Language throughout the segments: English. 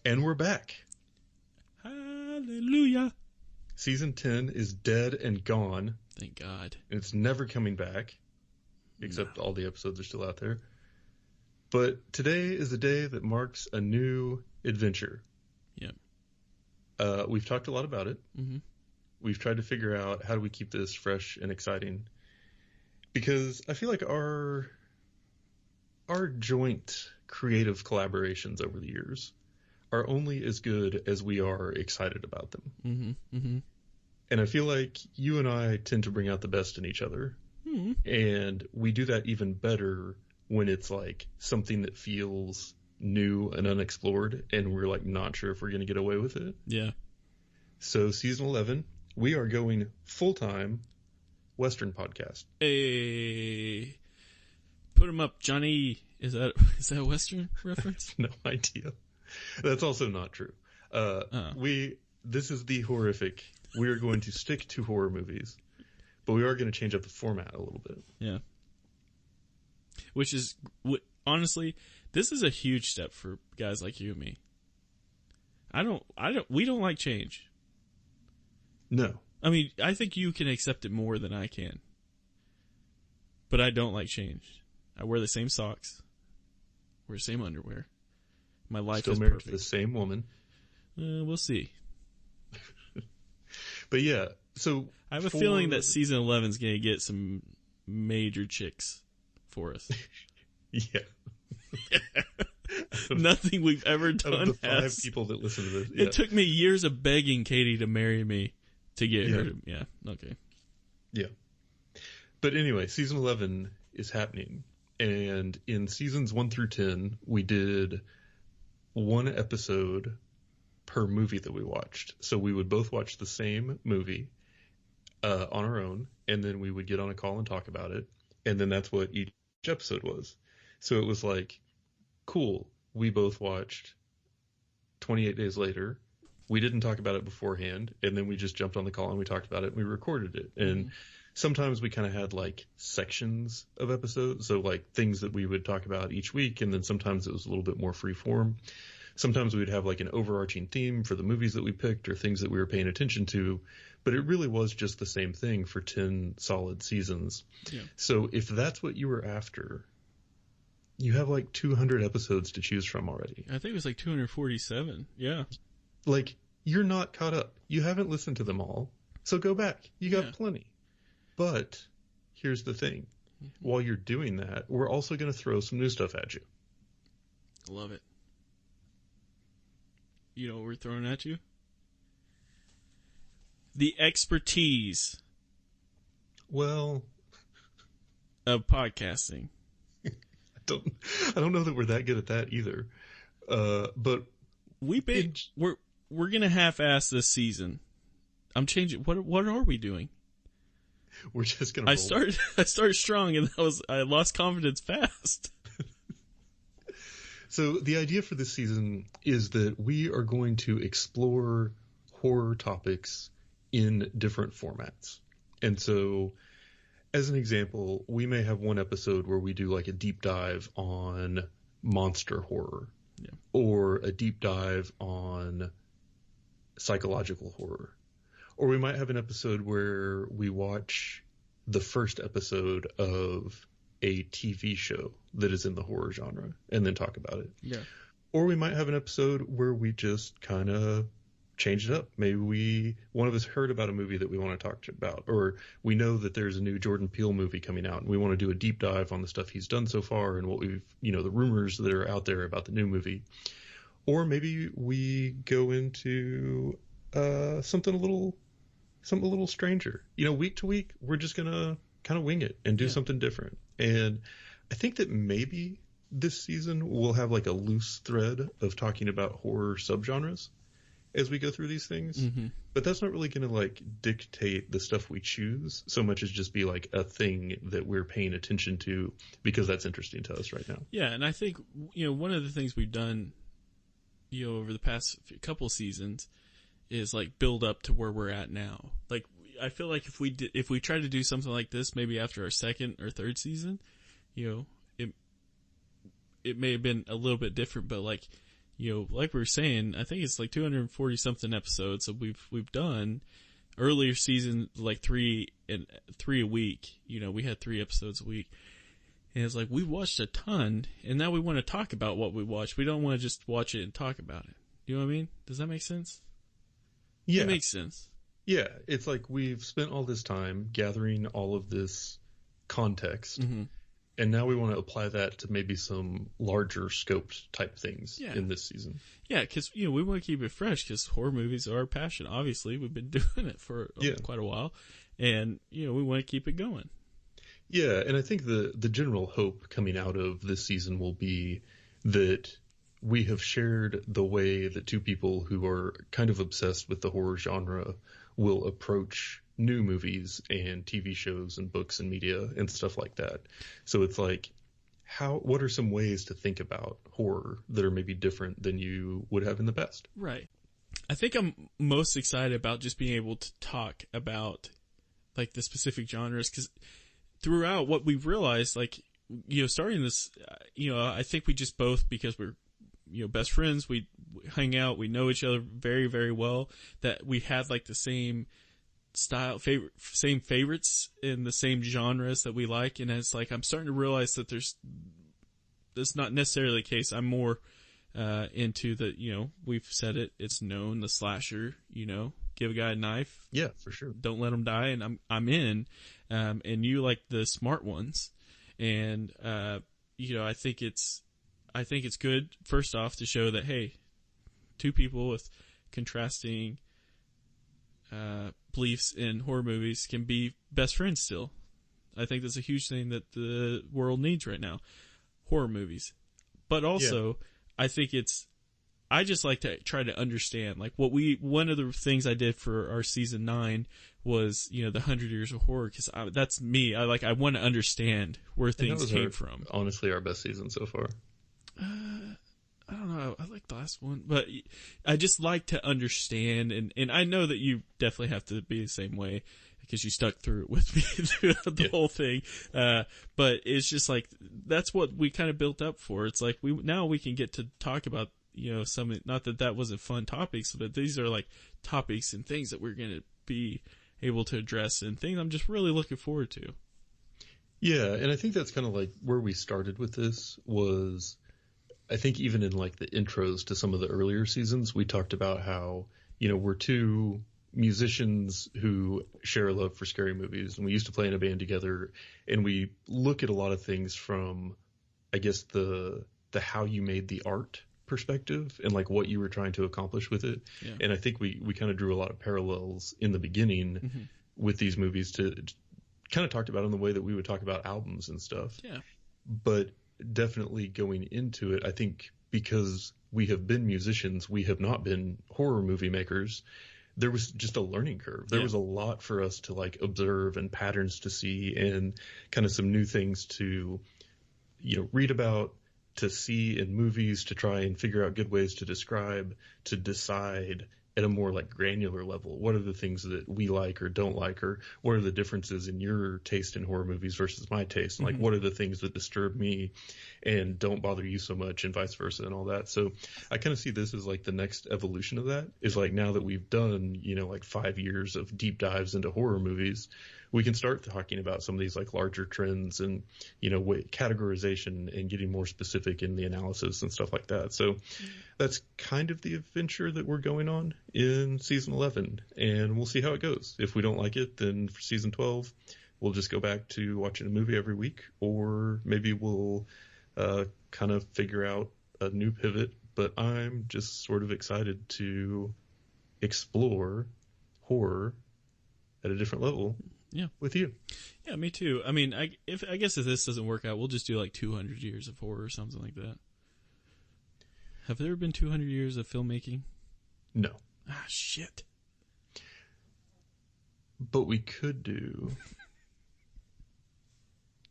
And we're back. Hallelujah. Season 10 is dead and gone. Thank God. It's never coming back, except all the episodes are still out there. But today is the day that marks a new adventure. Yep. We've talked a lot about it. Mm-hmm. We've tried to figure out how do we keep this fresh and exciting. Because I feel like our joint creative collaborations over the years are only as good as we are excited about them. Mm-hmm. Mm-hmm. And I feel like you and I tend to bring out the best in each other. Mm-hmm. And we do that even better when it's like something that feels new and unexplored and we're like not sure if we're going to get away with it. Yeah. So season 11, we are going full-time Western podcast. Hey. Put him up, Johnny. Is that a Western reference? No idea. That's also not true. This is the horrific. We are going to stick to horror movies, but we are going to change up the format a little bit. Yeah. Which is, honestly, this is a huge step for guys like you and me. We don't like change. No. I mean, I think you can accept it more than I can. But I don't like change. I wear the same socks. Wear the same underwear. My life Still is married perfect. to the same woman. We'll see. But yeah, so I have a feeling that season 11 is going to get some major chicks for us. Yeah. Nothing we've ever done Out of the 5 has. people that listen to this. Yeah. It took me years of begging Katie to marry me to get her to... Yeah, okay. Yeah. But anyway, season 11 is happening. And in seasons 1 through 10, we did 1 episode per movie that we watched. So we would both watch the same movie on our own, and then we would get on a call and talk about it. And then that's what each episode was. So it was like, cool, we both watched 28 Days Later. We didn't talk about it beforehand, and then we just jumped on the call and we talked about it and we recorded it. And sometimes we kind of had like sections of episodes, so like things that we would talk about each week, and then sometimes it was a little bit more free form. Sometimes we would have like an overarching theme for the movies that we picked or things that we were paying attention to, but it really was just the same thing for 10 solid seasons. Yeah. So if that's what you were after, you have like 200 episodes to choose from already. I think it was like 247. Yeah. Like, you're not caught up. You haven't listened to them all. So go back. You got plenty. But here's the thing. While you're doing that, we're also going to throw some new stuff at you. Love it. You know what we're throwing at you? The expertise Well, of podcasting. I don't know that we're that good at that either. But we're gonna half-ass this season. I'm changing. What are we doing? We're just gonna. I started strong, and I lost confidence fast. So the idea for this season is that we are going to explore horror topics in different formats. And so, as an example, we may have one episode where we do like a deep dive on monster horror, or a deep dive on psychological horror. Or we might have an episode where we watch the first episode of a TV show that is in the horror genre and then talk about it. Yeah. Or we might have an episode where we just kind of change it up. Maybe one of us heard about a movie that we want to talk about, or we know that there's a new Jordan Peele movie coming out and we want to do a deep dive on the stuff he's done so far and what we've, the rumors that are out there about the new movie. Or maybe we go into something a little stranger. Week to week, we're just going to kind of wing it and do something different. And I think that maybe this season we'll have like a loose thread of talking about horror subgenres as we go through these things. Mm-hmm. But that's not really going to like dictate the stuff we choose so much as just be like a thing that we're paying attention to because that's interesting to us right now. Yeah. And I think, one of the things we've done, over the past couple seasons is like build up to where we're at now. Like, I feel like if we try to do something like this, maybe after our second or third season, it may have been a little bit different, but like like we were saying, I think it's like 240 something episodes that we've done. Earlier season, like 3 a week. We had 3 episodes a week. And it's like, we watched a ton, and now we want to talk about what we watched. We don't want to just watch it and talk about it. You know what I mean? Does that make sense? Yeah. It makes sense. Yeah. It's like we've spent all this time gathering all of this context, and now we want to apply that to maybe some larger scoped type things in this season. Yeah, because, we want to keep it fresh, because horror movies are our passion. Obviously, we've been doing it for quite a while, and, we want to keep it going. Yeah, and I think the general hope coming out of this season will be that we have shared the way that two people who are kind of obsessed with the horror genre will approach new movies and TV shows and books and media and stuff like that. So it's like, what are some ways to think about horror that are maybe different than you would have in the past? Right. I think I'm most excited about just being able to talk about like the specific genres, because throughout what we've realized, like, starting this, I think we just both, because we're, best friends, we hang out, we know each other very, very well, that we had like the same style, same favorites in the same genres that we like. And it's like, I'm starting to realize that that's not necessarily the case. I'm more, into the, we've said it, it's known, the slasher, give a guy a knife. Yeah, for sure. Don't let him die. And I'm in. And you like the smart ones. And, I think it's good, first off, to show that, hey, two people with contrasting, beliefs in horror movies can be best friends still. I think that's a huge thing that the world needs right now. Horror movies. But also, I think I just like to try to understand, like one of the things I did for our season 9 was, the 100 Years of Horror, because that's me. I want to understand where things came from. Honestly, our best season so far. I don't know. I like the last one, but I just like to understand, and I know that you definitely have to be the same way, because you stuck through it with me throughout the whole thing. But it's just like, that's what we kind of built up for. It's like now we can get to talk about, some, not that wasn't fun topics, but these are like topics and things that we're going to be able to address, and things I'm just really looking forward to. Yeah. And I think that's kind of like where we started with this was, I think even in like the intros to some of the earlier seasons, we talked about how, we're two musicians who share a love for scary movies, and we used to play in a band together, and we look at a lot of things from, I guess, the how you made the art perspective and like what you were trying to accomplish with it. Yeah. And I think we kind of drew a lot of parallels in the beginning with these movies to kind of talked about in the way that we would talk about albums and stuff. Yeah. But definitely going into it, I think because we have been musicians, we have not been horror movie makers. There was just a learning curve. There was a lot for us to like observe and patterns to see and kind of some new things to, read about, to see in movies, to try and figure out good ways to describe, to decide at a more like granular level. What are the things that we like or don't like, or what are the differences in your taste in horror movies versus my taste? And like, what are the things that disturb me and don't bother you so much, and vice versa and all that. So I kind of see this as like the next evolution of that is like, now that we've done, like 5 years of deep dives into horror movies, we can start talking about some of these like larger trends and, categorization and getting more specific in the analysis and stuff like that. So that's kind of the adventure that we're going on in season 11, and we'll see how it goes. If we don't like it, then for season 12, we'll just go back to watching a movie every week, or maybe we'll kind of figure out a new pivot. But I'm just sort of excited to explore horror at a different level. Yeah, with you. Yeah, me too. I mean, I guess if this doesn't work out, we'll just do like 200 years of horror or something like that. Have there been 200 years of filmmaking? No. Ah, shit. But we could do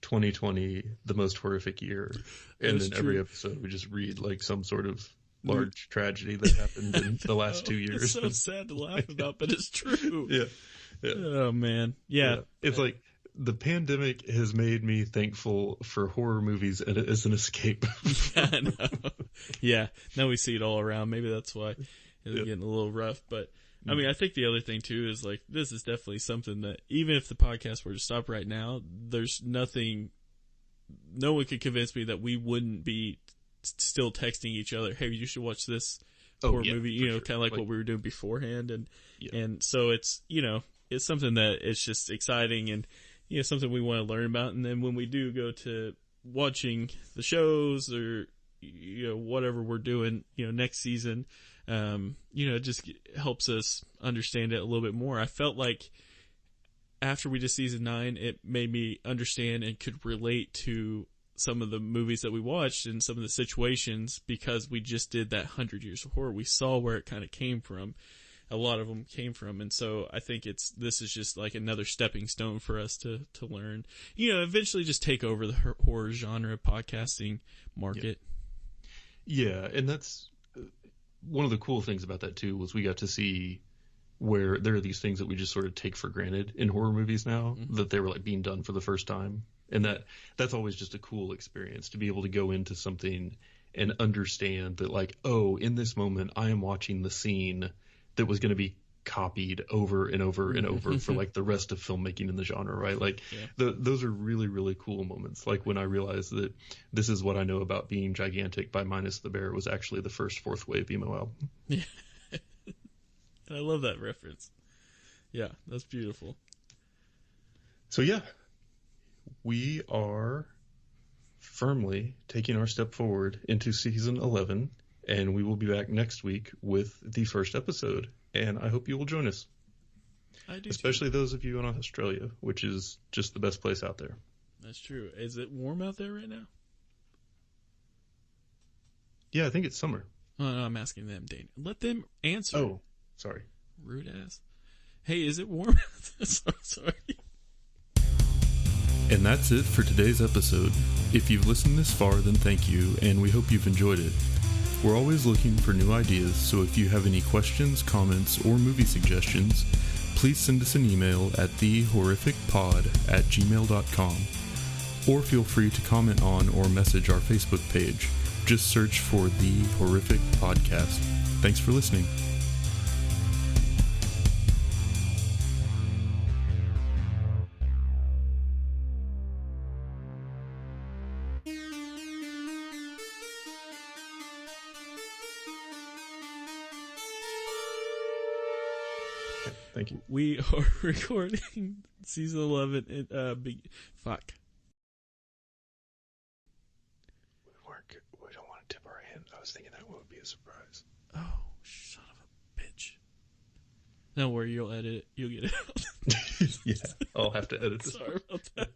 2020, the most horrific year, and then every episode we just read like some sort of large tragedy that happened in the last 2 years. It's so sad to laugh about, but it's true. Yeah. Oh man. Yeah. It's like the pandemic has made me thankful for horror movies as an escape. Yeah, I know. Yeah, now we see it all around. Maybe that's why it's getting a little rough. But I mean, I think the other thing too is like this is definitely something that even if the podcast were to stop right now, there's nothing. No one could convince me that we wouldn't be still texting each other. Hey, you should watch this horror movie. You know, kind of like what we were doing beforehand, and so it's it's something that it's just exciting and something we want to learn about. And then when we do go to watching the shows or whatever we're doing next season, it just helps us understand it a little bit more. I felt like after we did season 9, it made me understand and could relate to some of the movies that we watched and some of the situations because we just did that 100 Years of Horror. We saw where it kind of came from. A lot of them came from. And so I think this is just like another stepping stone for us to learn, eventually just take over the horror genre podcasting market. Yeah. And that's one of the cool things about that too, was we got to see where there are these things that we just sort of take for granted in horror movies now, that they were like being done for the first time. And that's always just a cool experience to be able to go into something and understand that like, oh, in this moment, I am watching the scene that was going to be copied over and over and over for like the rest of filmmaking in the genre, right? Like those are really, really cool moments. Like when I realized that This Is What I Know About Being Gigantic by Minus the Bear was actually the first fourth wave emo album. Yeah. I love that reference. Yeah, that's beautiful. So yeah, we are firmly taking our step forward into season 11, and we will be back next week with the first episode. And I hope you will join us. I do, especially those of you in Australia, which is just the best place out there. That's true. Is it warm out there right now? Yeah, I think it's summer. Oh, no, I'm asking them, Dane. Let them answer. Oh, sorry. Rude ass. Hey, is it warm? Sorry. And that's it for today's episode. If you've listened this far, then thank you, and we hope you've enjoyed it. We're always looking for new ideas, so if you have any questions, comments, or movie suggestions, please send us an email at thehorrificpod@gmail.com, or feel free to comment on or message our Facebook page. Just search for The Horrific Podcast. Thanks for listening. Thank you. We are recording season 11. Fuck. We don't want to tip our hand. I was thinking that would be a surprise. Oh, son of a bitch. Don't worry, you'll edit it. You'll get it out. Yeah, I'll have to edit this. Sorry about that.